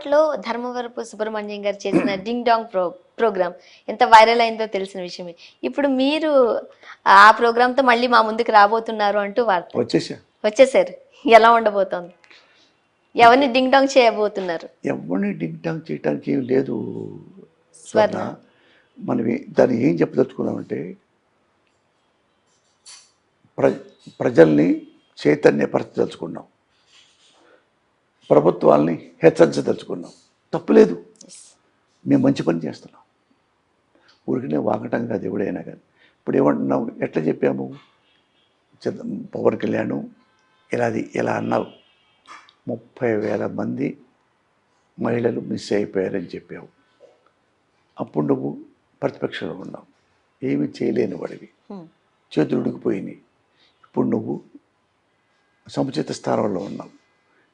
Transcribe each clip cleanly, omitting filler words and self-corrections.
అప్పట్లో ధర్మవరపు సుబ్రహ్మణ్యం గారు చేసిన డింగ్ డాంగ్ ప్రోగ్రామ్ ఎంత వైరల్ అయిందో తెలిసిన విషయమే. ఇప్పుడు మీరు ఆ ప్రోగ్రామ్తో మళ్ళీ మా ముందుకు రాబోతున్నారు అంటూ వార్త వచ్చేసా. వచ్చేసారు. ఎలా ఉండబోతోంది? ఎవరిని డింగ్ డాంగ్ చేయబోతున్నారు? ఎవరిని డింగ్ డాంగ్ చేయడానికి ఏం లేదు స్వర్ణ. స్వర్ణ. మనం దాన్ని ఏం చెప్పదలుచుకున్నామంటే ప్రజల్ని చైతన్యపరచదలుచుకున్నాం, ప్రభుత్వాల్ని హెచ్చరించదలుచుకున్నాం. తప్పులేదు, మేము మంచి పని చేస్తున్నాం. ఊరికనే వాగటం కాదు ఎవడైనా కానీ. ఇప్పుడు ఏమంటున్నాం, ఎట్లా చెప్పాము, పవన్ కళ్యాణ్ ఇలా అన్నావు, 30,000 మంది మహిళలు మిస్ అయిపోయారని చెప్పావు. అప్పుడు నువ్వు ప్రతిపక్షంలో ఉన్నావు, ఏమి చేయలేని వాడివి, చేతులు ఉడికిపోయినాయి. ఇప్పుడు నువ్వు సముచిత స్థానంలో ఉన్నావు,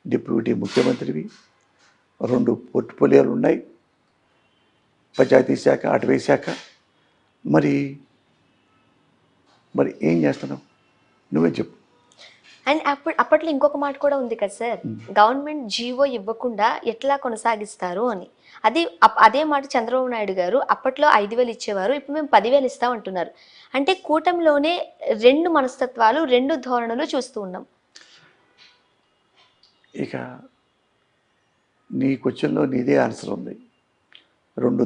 డిప్యూటీ ముఖ్యమంత్రివి, 2 పోర్ట్ఫోలియోలు ఉన్నాయి, పంచాయతీ శాఖ, అటవీ శాఖ. మరి ఏం చేస్తున్నావు నువ్వే చెప్పు. అండ్ అప్పట్లో ఇంకొక మాట కూడా ఉంది కదా సార్, గవర్నమెంట్ జీవో ఇవ్వకుండా ఎట్లా కొనసాగిస్తారు అని. అదే మాట చంద్రబాబు నాయుడు గారు అప్పట్లో 5,000 ఇచ్చేవారు, ఇప్పుడు మేము 10,000 ఇస్తాం అంటున్నారు. అంటే కూటమిలోనే 2 మనస్తత్వాలు, 2 ధోరణులు చూస్తూ ఉన్నాం. ఇక నీ క్వశ్చన్లో నీదే ఆన్సర్ ఉంది. 2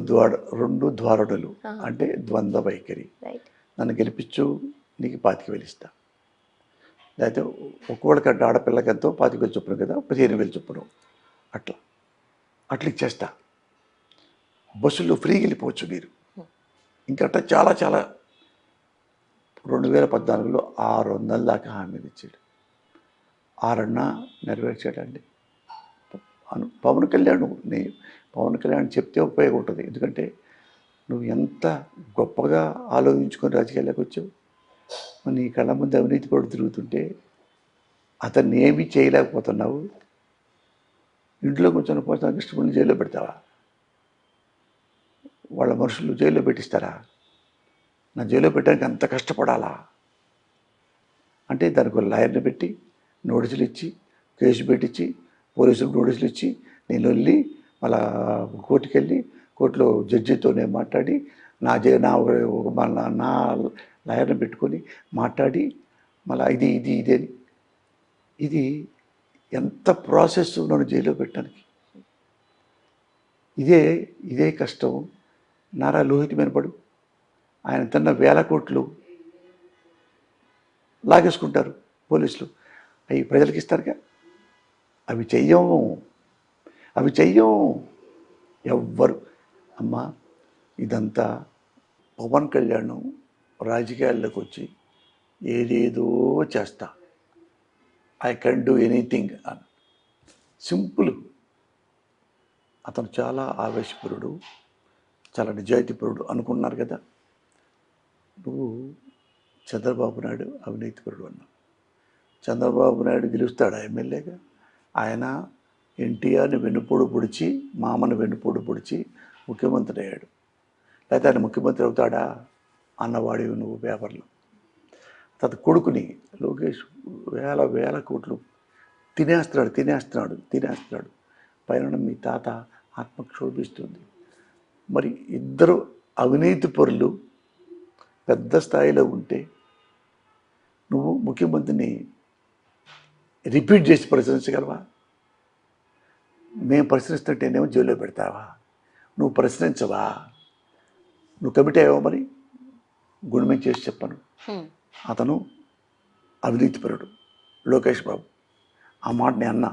ధోరణులు అంటే ద్వంద్వ వైఖరి. నన్ను గెలిపించు, నీకు 25,000 ఇస్తా. లేకపోతే ఒక్కోళ్ళకంటే ఆడపిల్లకంతో 25,000 చొప్పున కదా, 15,000 చొప్పున, అట్లా ఇచ్చేస్తా. బస్సుల్లో ఫ్రీగా వెళ్ళిపోవచ్చు మీరు. ఇంకట్లా చాలా చాలా 2014లో 600 దాకా హామీలు ఇచ్చాడు. 6 నెరవేర్చాడండి పవన్ కళ్యాణ్ చెప్తే ఉపయోగం ఉంటుంది. ఎందుకంటే నువ్వు ఎంత గొప్పగా ఆలోచించుకొని రాజకీయాల్లోకి వచ్చావు. నీ కళ్ళ ముందు అవినీతి పడు తిరుగుతుంటే అతన్ని ఏమీ చేయలేకపోతున్నావు. ఇంట్లో కూర్చొని పోతున్న కృష్ణమూర్తిని జైల్లో పెడతావా? వాళ్ళ మనుషులు జైల్లో పెట్టిస్తారా? నా జైల్లో పెట్టడానికి అంత కష్టపడాలా? అంటే దానికి ఒక లాయర్ని పెట్టి నోటీసులు ఇచ్చి, కేసు పెట్టించి, పోలీసులకు నోటీసులు ఇచ్చి, నేను వెళ్ళి మళ్ళా కోర్టుకి వెళ్ళి కోర్టులో జడ్జితో నేను మాట్లాడి నా లాయర్ని పెట్టుకొని మాట్లాడి మళ్ళీ ఇది అని, ఇది ఎంత ప్రాసెస్ నన్ను జైల్లో పెట్టడానికి. ఇదే కష్టం. నారా లోహిత్ మెనపడు, ఆయన తన 1,000 కోట్లు లాగేసుకుంటారు పోలీసులు. అవి ప్రజలకు ఇస్తారుగా. అవి చెయ్యం ఎవ్వరు. అమ్మా, ఇదంతా పవన్ కళ్యాణ్ రాజకీయాల్లోకి వచ్చి ఏదేదో చేస్తా, ఐ కెన్ డూ ఎనీథింగ్ అని సింపుల్. అతను చాలా ఆవేశపరుడు, చాలా నిజాయితీపరుడు అనుకున్నారు కదా. నువ్వు చంద్రబాబు నాయుడు అవినీతిపరుడు అన్నావు. చంద్రబాబు నాయుడు గెలుస్తాడా ఎమ్మెల్యేగా? ఆయన ఎన్టీఆర్ని వెన్నుపోడు పొడిచి, మామను వెన్నుపోడు పొడిచి ముఖ్యమంత్రి అయ్యాడు. లేకపోతే ఆయన ముఖ్యమంత్రి అవుతాడా అన్నవాడివి నువ్వు పేపర్లో. తన కొడుకుని లోకేష్ 1,000 కోట్లు తినేస్తున్నాడు. పైన మీ తాత ఆత్మక్షోభిస్తుంది. మరి ఇద్దరు అవినీతి పరులు పెద్ద స్థాయిలో ఉంటే నువ్వు ముఖ్యమంత్రిని రిపీట్ చేసి ప్రశ్నించగలవా? మేము ప్రశ్నిస్తుంటేనేమో జైల్లో పెడతావా? నువ్వు ప్రశ్నించవా? నువ్వు కమిటీ అయ్యావా? మరి గుణమే చేసి చెప్పను, అతను అవినీతిపరుడు లోకేష్ బాబు. ఆ మాట నేను అన్నా,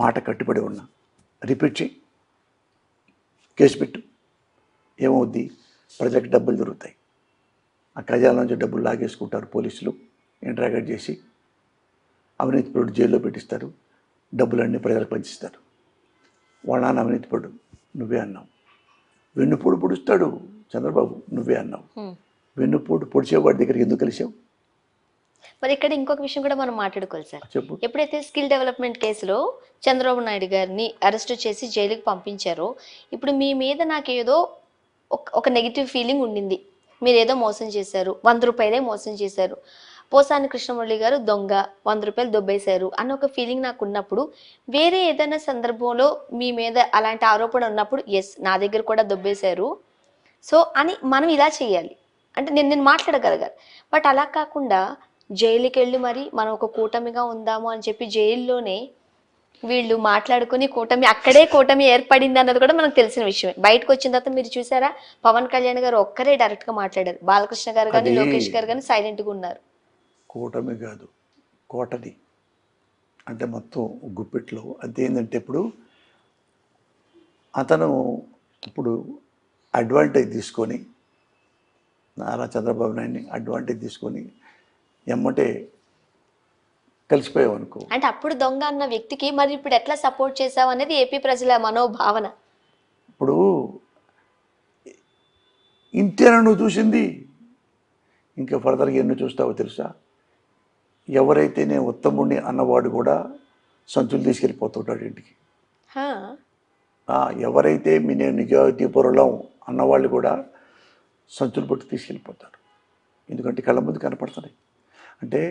మాట కట్టుబడి ఉన్నా. రిపీట్ చేయి, కేసు పెట్టు. ఏమవుద్ది? ప్రజలకు డబ్బులు దొరుకుతాయి. ఆ ఖజానా నుంచి డబ్బులు లాగేసుకుంటారు పోలీసులు, ఇంట్రాగేట్ చేసి అవినీతిపరుడు జైల్లో పెట్టిస్తారు. డబ్బులన్నీ ప్రజలకు పంచిస్తారు. వాళ్ళ నాన్న అవినీతిపరుడు, నువ్వే అన్నావు. వెన్నుపోటు పొడుస్తాడు చంద్రబాబు, నువ్వే అన్నావు. వెన్నుపోటు పొడిచేవాడి దగ్గరికి ఎందుకు కలిసావు? మరి ఇక్కడ ఇంకొక విషయం కూడా మనం మాట్లాడుకోవాలి సార్. చెప్పు. ఎప్పుడైతే స్కిల్ డెవలప్మెంట్ కేసులో చంద్రబాబు నాయుడు గారిని అరెస్ట్ చేసి జైలుకి పంపించారో, ఇప్పుడు మీ మీద నాకేదో ఒక నెగిటివ్ ఫీలింగ్ ఉండింది. మీరు ఏదో మోసం చేశారు, 100 రూపాయలే మోసం చేశారు. పోసాని కృష్ణమురళి గారు దొంగ, 100 రూపాయలు దొబ్బేశారు అన్న ఒక ఫీలింగ్ నాకు ఉన్నప్పుడు, వేరే ఏదైనా సందర్భంలో మీ మీద అలాంటి ఆరోపణ ఉన్నప్పుడు ఎస్ నా దగ్గర కూడా దొబ్బేశారు సో అని మనం ఇలా చేయాలి. అంటే నేను మాట్లాడగలగాలి. బట్ అలా కాకుండా జైలుకి వెళ్ళి మరి మనం ఒక కూటమిగా ఉందాము అని చెప్పి జైల్లోనే వీళ్ళు మాట్లాడుకుని కూటమి అక్కడే కూటమి ఏర్పడింది అన్నది కూడా మనకు తెలిసిన విషయమే. బయటకు వచ్చిన తర్వాత మీరు చూసారా, పవన్ కళ్యాణ్ గారు ఒక్కరే డైరెక్ట్ గా మాట్లాడారు. బాలకృష్ణ గారు కానీ అది లోకేష్ గారు కానీ సైలెంట్ గా ఉన్నారు. కూటమి కాదు, కోటది. అంటే మొత్తం గుప్పిట్లో అదేంటంటే ఇప్పుడు అతను ఇప్పుడు అడ్వాంటేజ్ తీసుకొని నారా చంద్రబాబు నాయుడిని అడ్వాంటేజ్ తీసుకొని ఎమ్మటే కలిసిపోయావు అనుకో. అంటే అప్పుడు దొంగ అన్న వ్యక్తికి మరి ఇప్పుడు ఎట్లా సపోర్ట్ చేసావు అనేది ఏపీ ప్రజల మనోభావన. ఇప్పుడు ఇంతేనా నువ్వు చూసింది, ఇంకా ఫర్దర్గా ఎన్ని చూస్తావో తెలుసా? ఎవరైతే నేను ఉత్తముడిని అన్నవాడు కూడా సంచులు తీసుకెళ్ళిపోతుంటాడు ఇంటికి. హా. ఎవరైతే నేను నిజాయితీ పొరలం అన్నవాళ్ళు కూడా సంచులు పట్టి తీసుకెళ్ళిపోతారు. ఎందుకంటే కళ్ళ ముందు కనపడుతున్నాయి. అంటే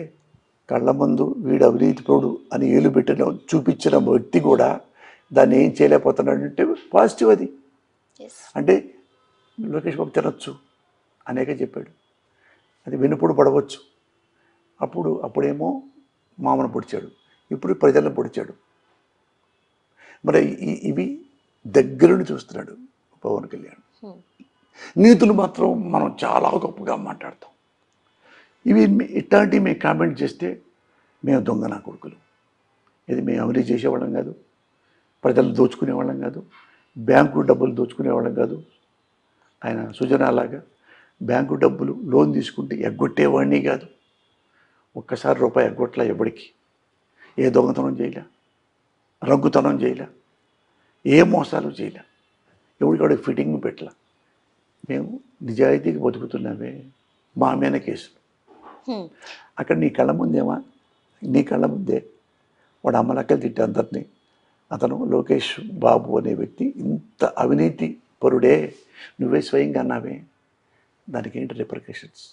కళ్ళ ముందు వీడు అవినీతిపరుడు అని ఏలు పెట్టిన చూపించిన వ్యక్తి కూడా దాన్ని ఏం చేయలేకపోతున్నాడు అంటే పాజిటివ్ అది. Yes. అంటే లోకేష్ బాబు తినొచ్చు అనేక చెప్పాడు, అది వెనుపొడు పడవచ్చు. అప్పుడేమో మామను పొడిచాడు, ఇప్పుడు ప్రజలను పొడిచాడు. మరి ఇవి దగ్గరుండి చూస్తున్నాడు పవన్ కళ్యాణ్. నీతులు మాత్రం మనం చాలా గొప్పగా మాట్లాడతాం. ఇవి ఇట్లాంటివి మేము కామెంట్ చేస్తే మేము దొంగ నా కొడుకులు, ఇది మేము అవినీతి చేసేవాళ్ళం కాదు, ప్రజలు దోచుకునేవాళ్ళం కాదు, బ్యాంకు డబ్బులు దోచుకునేవాళ్ళం కాదు. ఆయన సుజన అలాగా బ్యాంకు డబ్బులు లోన్ తీసుకుంటే ఎగ్గొట్టేవాడిని కాదు. ఒక్కసారి రూపాయి ఎగ్గొట్టలా ఎవడికి, ఏ దొంగతనం చేయలే, రంగుతనం చేయలే, ఏ మోసాలు చేయలే, ఎవడికి ఫిట్టింగ్ పెట్టలే. మేము నిజాయితీకి బతుకుతున్నామే. మా మీద కేసులు అక్కడ నీ కళ్ళ ముందేమా, నీ కళ్ళ ముందే వాడు అమ్మలక్కలు తిట్టే అందరినీ. అతను లోకేష్ బాబు అనే వ్యక్తి ఇంత అవినీతి పరుడే, నువ్వే స్వయంగా అన్నావే, దానికి ఏంటి రిపర్కషన్స్?